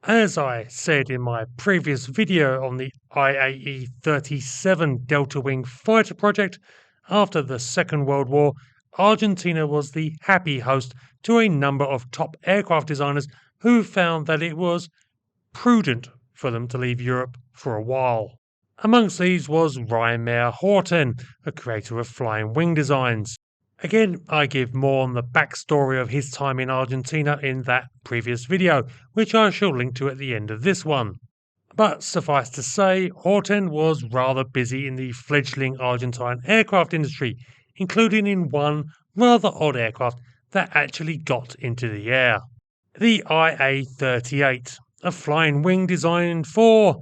As I said in my previous video on the IAE-37 Delta Wing fighter project, after the Second World War, Argentina was the happy host to a number of top aircraft designers who found that it was prudent for them to leave Europe for a while. Amongst these was Reimar Horten, a creator of flying wing designs. Again, I give more on the backstory of his time in Argentina in that previous video, which I shall link to at the end of this one. But suffice to say, Horten was rather busy in the fledgling Argentine aircraft industry, including in one rather odd aircraft that actually got into the air. The IA-38, a flying wing designed for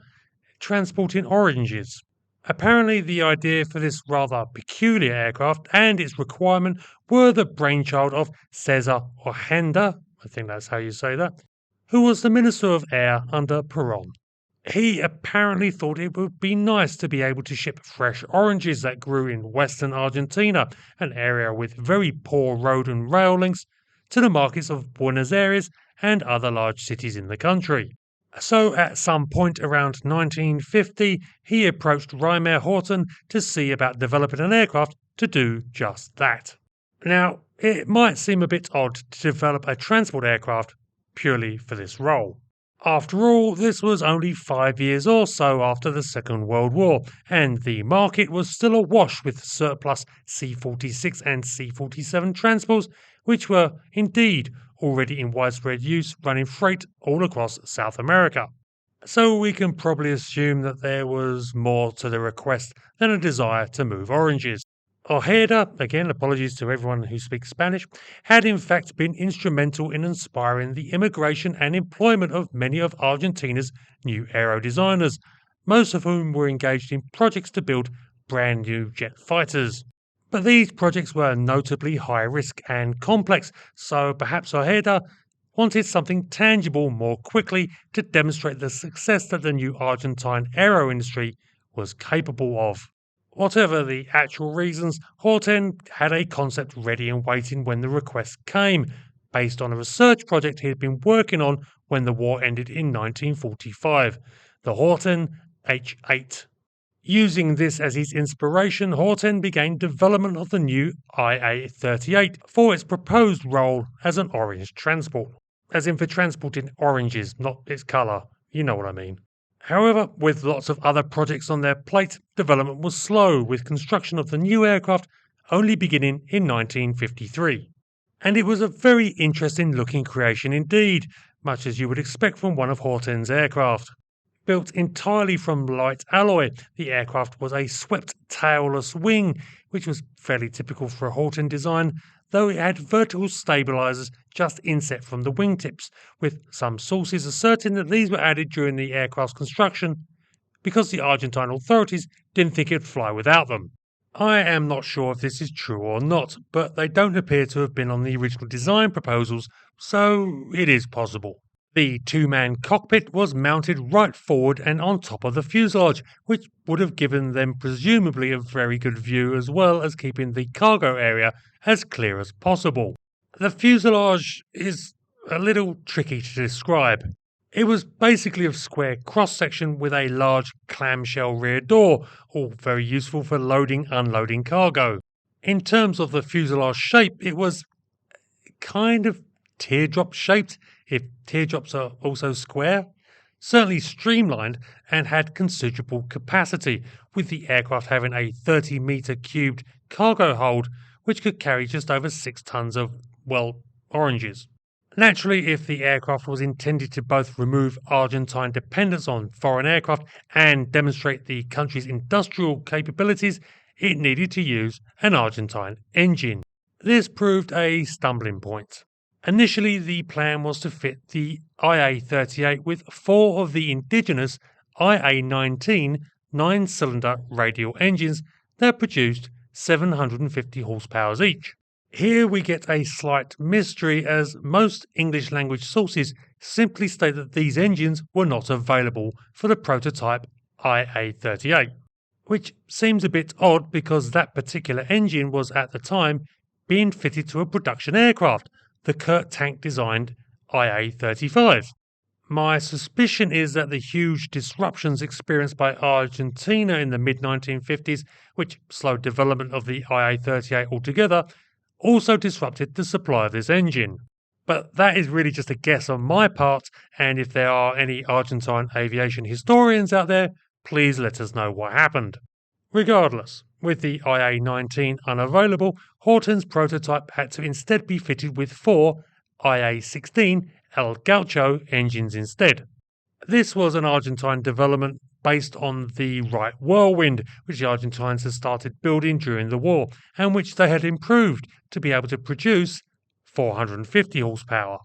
transporting oranges. Apparently, the idea for this rather peculiar aircraft and its requirement were the brainchild of Cesar Ojeda, I think that's how you say that, who was the Minister of Air under Perón. He apparently thought it would be nice to be able to ship fresh oranges that grew in western Argentina, an area with very poor road and rail links, to the markets of Buenos Aires and other large cities in the country. So at some point around 1950, he approached Reimar Horten to see about developing an aircraft to do just that. Now, it might seem a bit odd to develop a transport aircraft purely for this role. After all, this was only 5 years or so after the Second World War, and the market was still awash with surplus C-46 and C-47 transports, which were indeed already in widespread use running freight all across South America. So we can probably assume that there was more to the request than a desire to move oranges. Ojeda, again apologies to everyone who speaks Spanish, had in fact been instrumental in inspiring the immigration and employment of many of Argentina's new aero designers, most of whom were engaged in projects to build brand new jet fighters. But these projects were notably high risk and complex, so perhaps Ojeda wanted something tangible more quickly to demonstrate the success that the new Argentine aero industry was capable of. Whatever the actual reasons, Horten had a concept ready and waiting when the request came, based on a research project he had been working on when the war ended in 1945, the Horten H-8. Using this as his inspiration, Horten began development of the new IA-38 for its proposed role as an orange transport. As in for transporting oranges, not its colour, you know what I mean. However, with lots of other projects on their plate, development was slow, with construction of the new aircraft only beginning in 1953. And it was a very interesting looking creation indeed, much as you would expect from one of Horten's aircraft. Built entirely from light alloy, the aircraft was a swept tailless wing, which was fairly typical for a Horten design, though it had vertical stabilizers just inset from the wingtips, with some sources asserting that these were added during the aircraft's construction because the Argentine authorities didn't think it would fly without them. I am not sure if this is true or not, but they don't appear to have been on the original design proposals, so it is possible. The two-man cockpit was mounted right forward and on top of the fuselage, which would have given them presumably a very good view as well as keeping the cargo area as clear as possible. The fuselage is a little tricky to describe. It was basically of square cross-section with a large clamshell rear door, all very useful for loading-unloading cargo. In terms of the fuselage shape, it was kind of teardrop-shaped, if teardrops are also square, certainly streamlined and had considerable capacity, with the aircraft having a 30-metre cubed cargo hold which could carry just over 6 tons of, well, oranges. Naturally, if the aircraft was intended to both remove Argentine dependence on foreign aircraft and demonstrate the country's industrial capabilities, it needed to use an Argentine engine. This proved a stumbling point. Initially, the plan was to fit the IA-38 with 4 of the indigenous IA-19 9-cylinder radial engines that produced 750 horsepower each. Here we get a slight mystery, as most English language sources simply state that these engines were not available for the prototype IA-38, which seems a bit odd because that particular engine was at the time being fitted to a production aircraft, the Kurt Tank designed IA-35. My suspicion is that the huge disruptions experienced by Argentina in the mid 1950s, which slowed development of the IA-38 altogether, also disrupted the supply of this engine. But that is really just a guess on my part, and if there are any Argentine aviation historians out there, please let us know what happened. Regardless, with the IA-19 unavailable, Horten's prototype had to instead be fitted with 4 IA-16 El Gaucho engines instead. This was an Argentine development based on the Wright Whirlwind, which the Argentines had started building during the war, and which they had improved to be able to produce 450 horsepower.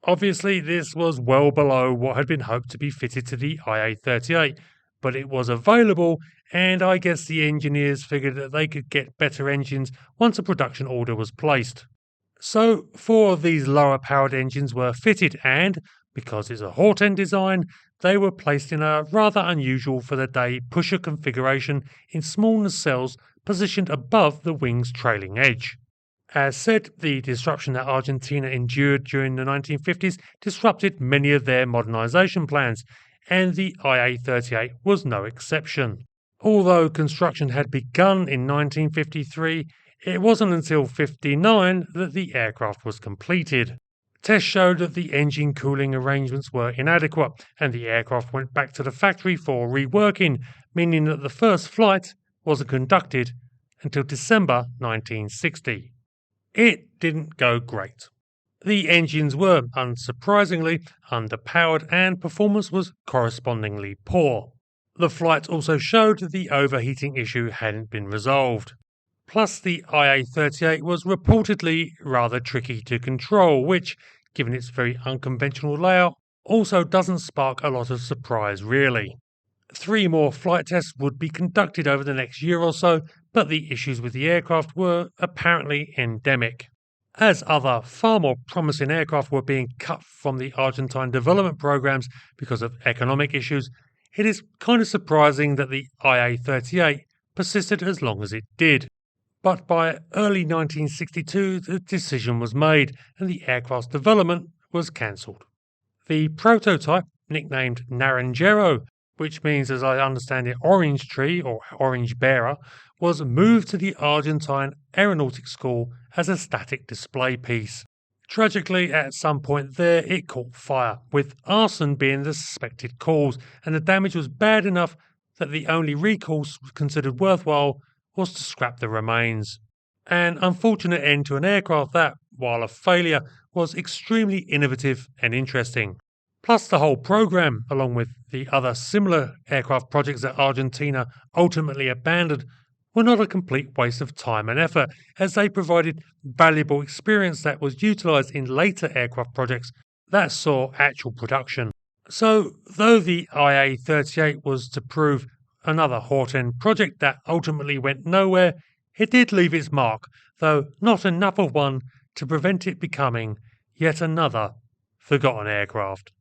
Obviously, this was well below what had been hoped to be fitted to the IA-38, but it was available, and I guess the engineers figured that they could get better engines once a production order was placed. So 4 of these lower powered engines were fitted, and because it's a Horten design, they were placed in a rather unusual for the day pusher configuration in small nacelles positioned above the wing's trailing edge. As said, the disruption that Argentina endured during the 1950s disrupted many of their modernisation plans, and the IA-38 was no exception. Although construction had begun in 1953, it wasn't until 1959 that the aircraft was completed. Tests showed that the engine cooling arrangements were inadequate, and the aircraft went back to the factory for reworking, meaning that the first flight wasn't conducted until December 1960. It didn't go great. The engines were, unsurprisingly, underpowered and performance was correspondingly poor. The flight also showed that the overheating issue hadn't been resolved. Plus, the IA-38 was reportedly rather tricky to control, which, given its very unconventional layout, also doesn't spark a lot of surprise really. 3 more flight tests would be conducted over the next year or so, but the issues with the aircraft were apparently endemic. As other far more promising aircraft were being cut from the Argentine development programs because of economic issues, it is kind of surprising that the IA-38 persisted as long as it did. But by early 1962, the decision was made and the aircraft's development was cancelled. The prototype, nicknamed Naranjero, which means, as I understand it, orange tree or orange bearer, was moved to the Argentine Aeronautics School as a static display piece. Tragically, at some point there, it caught fire, with arson being the suspected cause, and the damage was bad enough that the only recourse considered worthwhile was to scrap the remains. An unfortunate end to an aircraft that, while a failure, was extremely innovative and interesting. Plus, the whole program, along with the other similar aircraft projects that Argentina ultimately abandoned, were not a complete waste of time and effort, as they provided valuable experience that was utilised in later aircraft projects that saw actual production. So, though the IA-38 was to prove another Horten project that ultimately went nowhere, it did leave its mark, though not enough of one to prevent it becoming yet another forgotten aircraft.